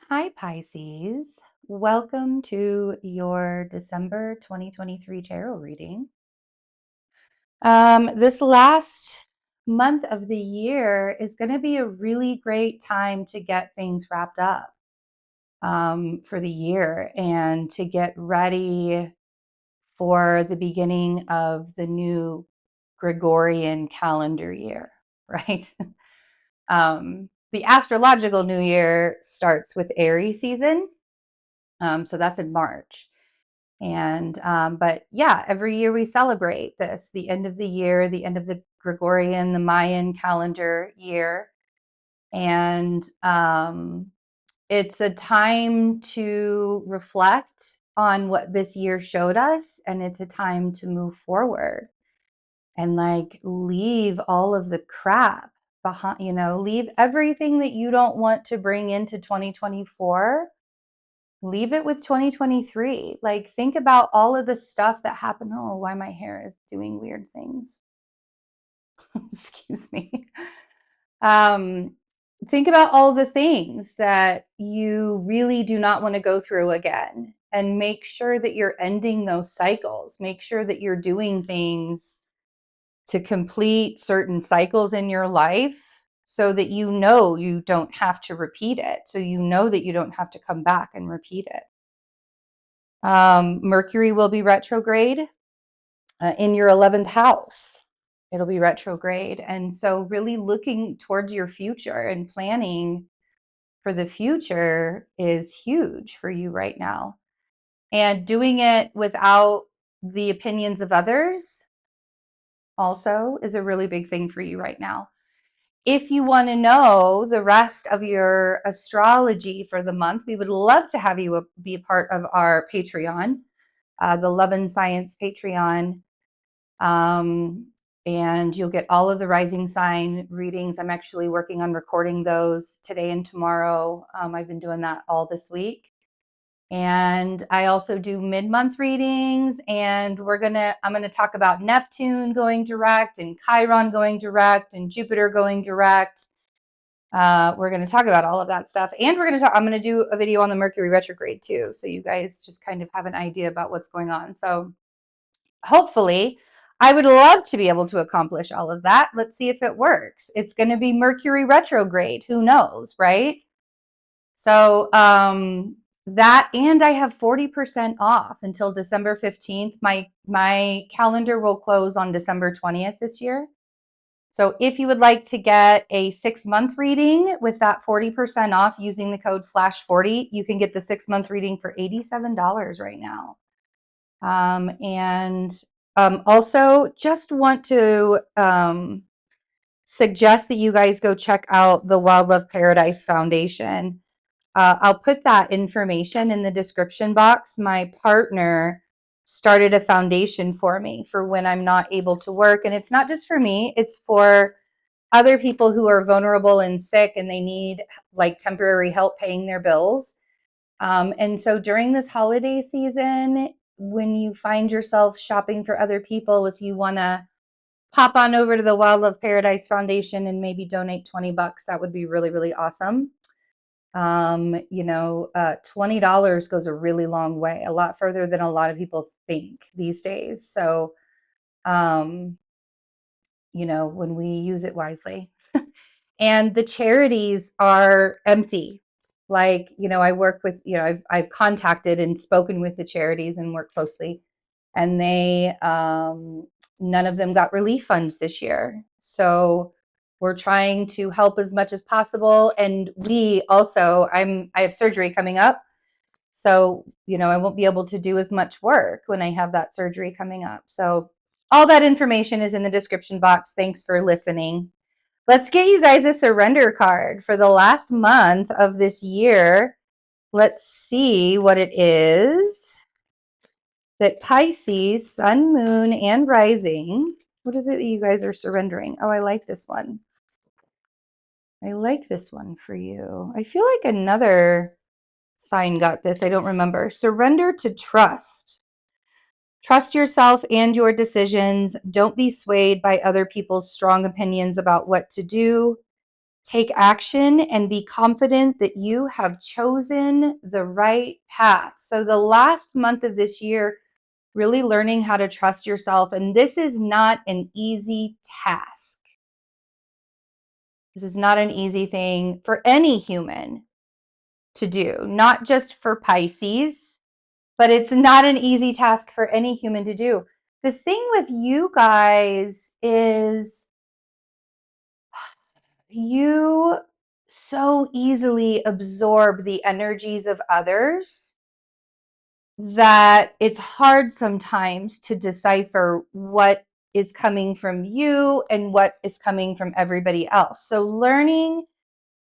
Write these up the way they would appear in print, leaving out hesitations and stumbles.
Hi, Pisces. Welcome to your December 2023 tarot reading. This last month of the year is going to be a really great time to get things wrapped up for the year and to get ready for the beginning of the new Gregorian calendar year, right? The astrological new year starts with Aries season. So that's in March. And but yeah, every year we celebrate this, the end of the year, the end of the Gregorian, the Mayan calendar year. And it's a time to reflect on what this year showed us, and it's a time to move forward and like leave all of the crap behind, leave everything that you don't want to bring into 2024. Leave it with 2023. Like, think about all of the stuff that happened. Oh, why my hair is doing weird things. Excuse me. Um, think about all the things that you really do not want to go through again, and make sure that you're ending those cycles. Make sure that you're doing things to complete certain cycles in your life so that you know you don't have to repeat it. So you know that you don't have to come back and repeat it. Mercury will be retrograde in your 11th house. It'll be retrograde. And so really looking towards your future and planning for the future is huge for you right now. And doing it without the opinions of others also is a really big thing for you right now. If you want to know the rest of your astrology for the month, we would love to have you be a part of our Patreon, the Love and Science Patreon. And you'll get all of the rising sign readings. I'm actually working on recording those today and tomorrow. I've been doing that all this week. And I also do mid-month readings, and I'm gonna talk about Neptune going direct and Chiron going direct and Jupiter going direct. We're going to talk about all of that stuff, and I'm going to do a video on the Mercury retrograde too, so you guys just kind of have an idea about what's going on. So hopefully, I would love to be able to accomplish all of that. Let's see if it works. It's going to be Mercury retrograde. Who knows, right? So that, and I have 40% off until December 15th. My calendar will close on December 20th this year. So if you would like to get a 6-month reading with that 40% off using the code FLASH40, you can get the 6-month reading for $87 right now. Also just want to suggest that you guys go check out the Wildlife Paradise Foundation. I'll put that information in the description box. My partner started a foundation for me for when I'm not able to work. And it's not just for me, it's for other people who are vulnerable and sick and they need like temporary help paying their bills. And so during this holiday season, when you find yourself shopping for other people, if you want to pop on over to the Wildlife Paradise Foundation and maybe donate $20, that would be really, really awesome. $20 goes a really long way, a lot further than a lot of people think these days. So, when we use it wisely. And the charities are empty. Like, I work with, I've contacted and spoken with the charities and work closely, and they, none of them got relief funds this year. So we're trying to help as much as possible. And we also, I have surgery coming up. So, I won't be able to do as much work when I have that surgery coming up. So all that information is in the description box. Thanks for listening. Let's get you guys a surrender card for the last month of this year. Let's see what it is that Pisces, Sun, Moon, and Rising, what is it that you guys are surrendering? Oh, I like this one. I like this one for you. I feel like another sign got this. I don't remember. Surrender to trust. Trust yourself and your decisions. Don't be swayed by other people's strong opinions about what to do. Take action and be confident that you have chosen the right path. So the last month of this year, really learning how to trust yourself. And this is not an easy task. This is not an easy thing for any human to do, not just for Pisces, but it's not an easy task for any human to do. The thing with you guys is you so easily absorb the energies of others that it's hard sometimes to decipher what is coming from you and what is coming from everybody else. So learning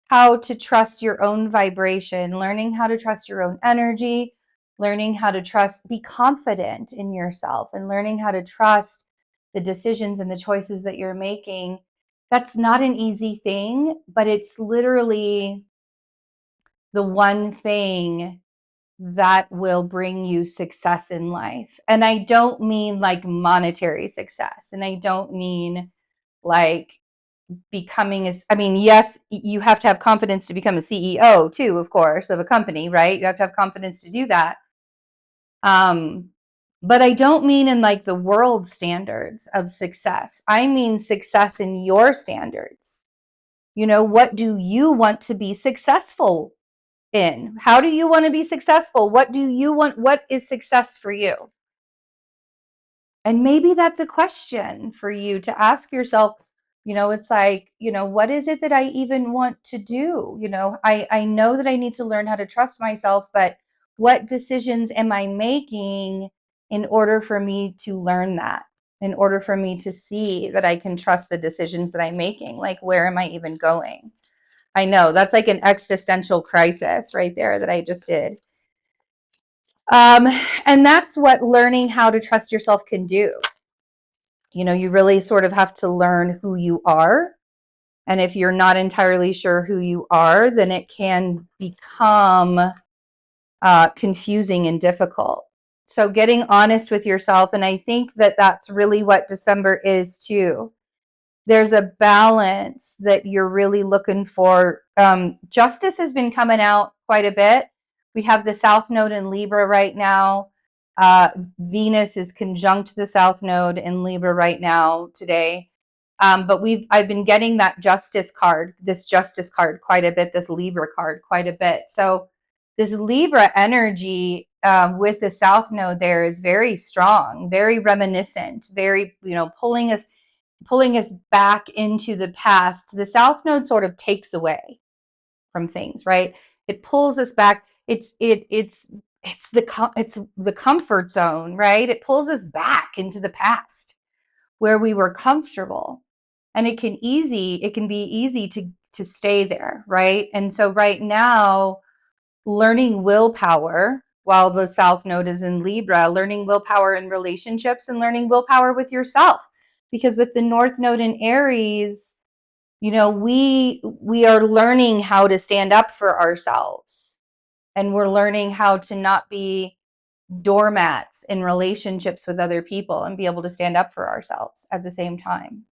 how to trust your own vibration, learning how to trust your own energy, learning how to be confident in yourself, and learning how to trust the decisions and the choices that you're making. That's not an easy thing, but it's literally the one thing that will bring you success in life. And I don't mean like monetary success. And I don't mean like becoming yes, you have to have confidence to become a CEO too, of course, of a company, right? You have to have confidence to do that. But I don't mean in like the world standards of success. I mean success in your standards. What do you want to be successful in? How do you want to be successful? What do you want? What is success for you? And maybe that's a question for you to ask yourself. It's like, what is it that I even want to do? I know that I need to learn how to trust myself, but what decisions am I making in order for me to learn that? In order for me to see that I can trust the decisions that I'm making? Like, where am I even going? I know that's like an existential crisis right there that I just did. And that's what learning how to trust yourself can do. You really sort of have to learn who you are. And if you're not entirely sure who you are, then it can become confusing and difficult. So getting honest with yourself, and I think that that's really what December is too. There's a balance that you're really looking for. Justice has been coming out quite a bit. We have the South Node in Libra right now. Venus is conjunct the South Node in Libra right now today. But I've been getting that justice card quite a bit, this Libra card quite a bit. So this Libra energy with the South Node there is very strong, very reminiscent, very, pulling us back into the past. The South Node sort of takes away from things, right? It pulls us back. It's the comfort zone, right? It pulls us back into the past where we were comfortable. And it can be easy to stay there, right? And so right now, learning willpower while the South Node is in Libra, learning willpower in relationships and learning willpower with yourself. Because with the North Node in Aries, we are learning how to stand up for ourselves. And we're learning how to not be doormats in relationships with other people and be able to stand up for ourselves at the same time.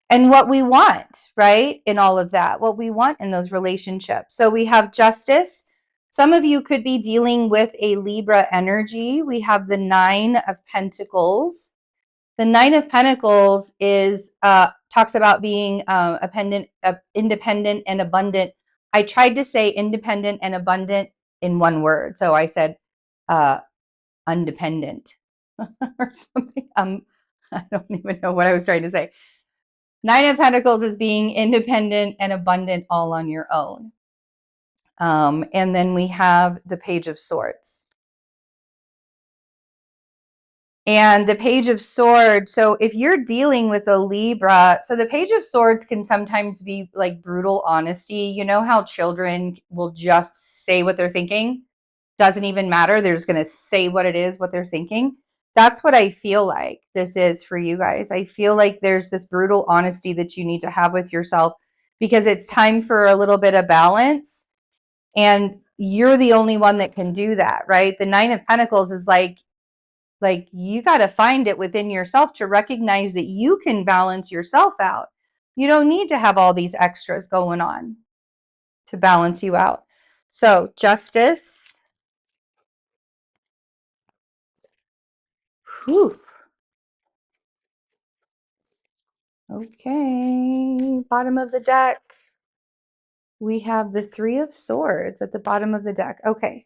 And what we want, right, in all of that, what we want in those relationships. So we have justice. Some of you could be dealing with a Libra energy. We have the 9 of Pentacles. The 9 of Pentacles is talks about being independent and abundant. I tried to say independent and abundant in one word, so I said undependent or something. I don't even know what I was trying to say. 9 of Pentacles is being independent and abundant all on your own. And then we have the Page of Swords. And the Page of Swords, so if you're dealing with a Libra, so the Page of Swords can sometimes be like brutal honesty. You know how children will just say what they're thinking? Doesn't even matter. They're just going to say what it is, what they're thinking. That's what I feel like this is for you guys. I feel like there's this brutal honesty that you need to have with yourself because it's time for a little bit of balance. And you're the only one that can do that, right? The 9 of Pentacles is like you got to find it within yourself to recognize that you can balance yourself out. You don't need to have all these extras going on to balance you out. So, Justice. Whew. Okay, bottom of the deck. We have the Three of Swords at the bottom of the deck. Okay.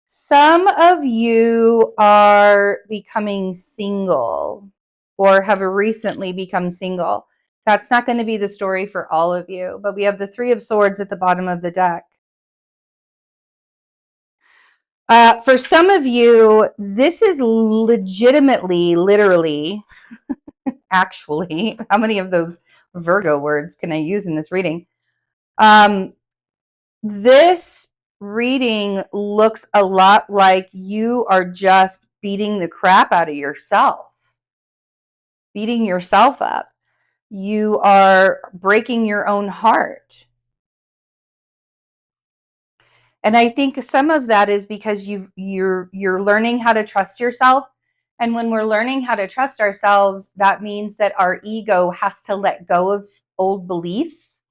Some of you are becoming single or have recently become single. That's not going to be the story for all of you, but we have the Three of Swords at the bottom of the deck. For some of you, this is legitimately, literally, actually, how many of those Virgo words can I use in this reading? This reading looks a lot like you are just beating the crap out of yourself, beating yourself up. You are breaking your own heart. And I think some of that is because you're learning how to trust yourself. And when we're learning how to trust ourselves, that means that our ego has to let go of old beliefs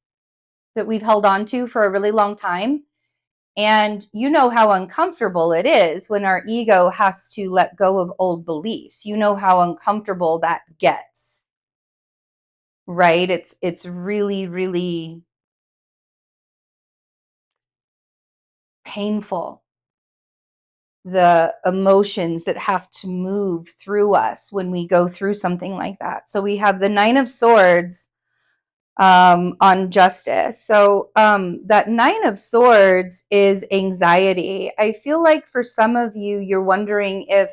that we've held on to for a really long time. And you know how uncomfortable it is when our ego has to let go of old beliefs. You know how uncomfortable that gets, right? It's really, really painful. The emotions that have to move through us when we go through something like that. So we have the Nine of Swords on Justice. So that Nine of Swords is anxiety. I feel like for some of you, you're wondering if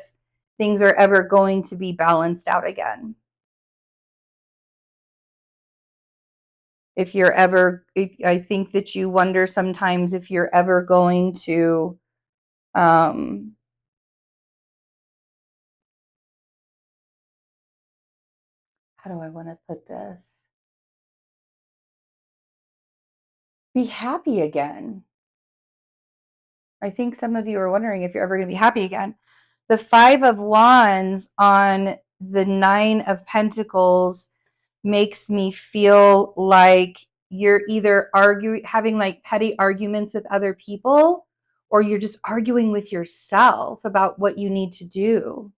things are ever going to be balanced out again. I think that you wonder sometimes if you're ever going to, how do I want to put this? Be happy again. I think some of you are wondering if you're ever going to be happy again. The Five of Wands on the Nine of Pentacles makes me feel like you're either having like petty arguments with other people, or you're just arguing with yourself about what you need to do.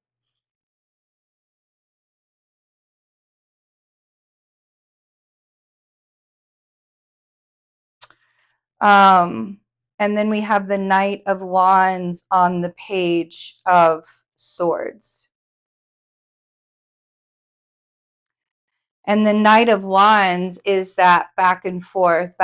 And then we have the Knight of Wands on the Page of Swords. And the Knight of Wands is that back and forth,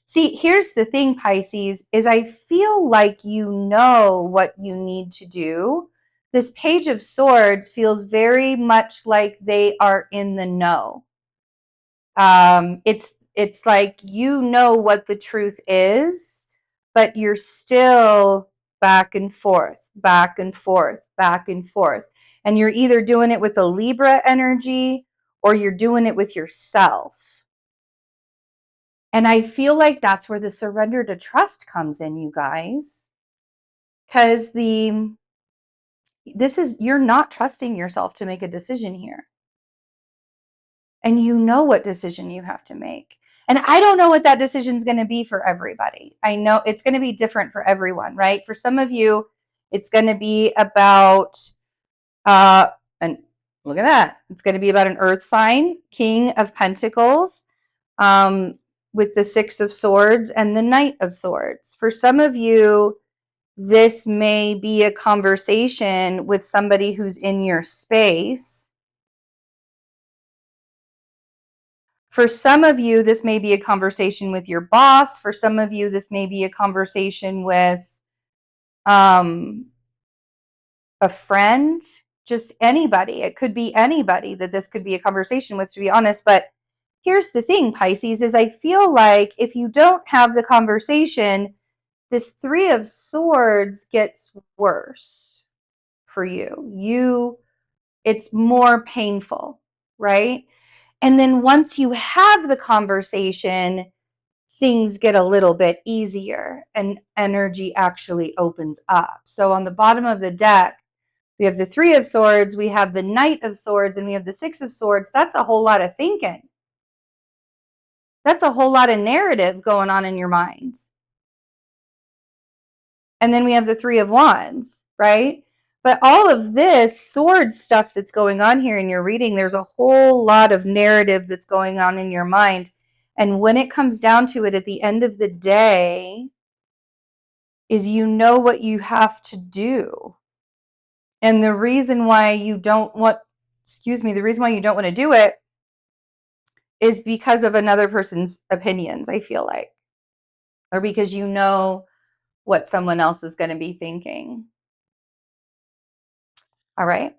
see, here's the thing, Pisces, is I feel like you know what you need to do. This Page of Swords feels very much like they are in the know. It's like you know what the truth is, but you're still back and forth, back and forth, back and forth. And you're either doing it with a Libra energy or you're doing it with yourself. And I feel like that's where the surrender to trust comes in, you guys. Because you're not trusting yourself to make a decision here. And you know what decision you have to make. And I don't know what that decision is going to be for everybody. I know it's going to be different for everyone, right? For some of you, it's going to be about, and look at that. It's going to be about an earth sign, King of Pentacles, with the Six of Swords and the Knight of Swords. For some of you, this may be a conversation with somebody who's in your space. For some of you, this may be a conversation with your boss. For some of you, this may be a conversation with a friend, just anybody. It could be anybody that this could be a conversation with, to be honest. But here's the thing, Pisces, is I feel like if you don't have the conversation, this Three of Swords gets worse for you. It's more painful, right? And then once you have the conversation, things get a little bit easier and energy actually opens up. So on the bottom of the deck, we have the Three of Swords, we have the Knight of Swords, and we have the Six of Swords. That's a whole lot of thinking. That's a whole lot of narrative going on in your mind. And then we have the Three of Wands, right? But all of this sword stuff that's going on here in your reading, there's a whole lot of narrative that's going on in your mind. And when it comes down to it, at the end of the day, is you know what you have to do. And the reason why you don't want, the reason why you don't want to do it is because of another person's opinions, I feel like. Or because you know what someone else is going to be thinking. All right.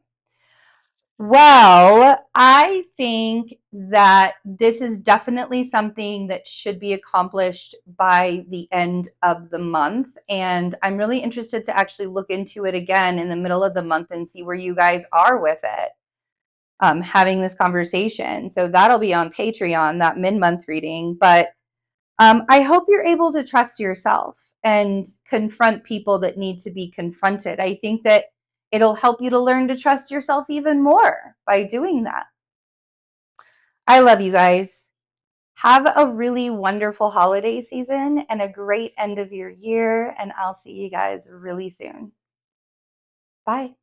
Well, I think that this is definitely something that should be accomplished by the end of the month. And I'm really interested to actually look into it again in the middle of the month and see where you guys are with it, having this conversation. So that'll be on Patreon, that mid-month reading. But I hope you're able to trust yourself and confront people that need to be confronted. I think that it'll help you to learn to trust yourself even more by doing that. I love you guys. Have a really wonderful holiday season and a great end of your year. And I'll see you guys really soon. Bye.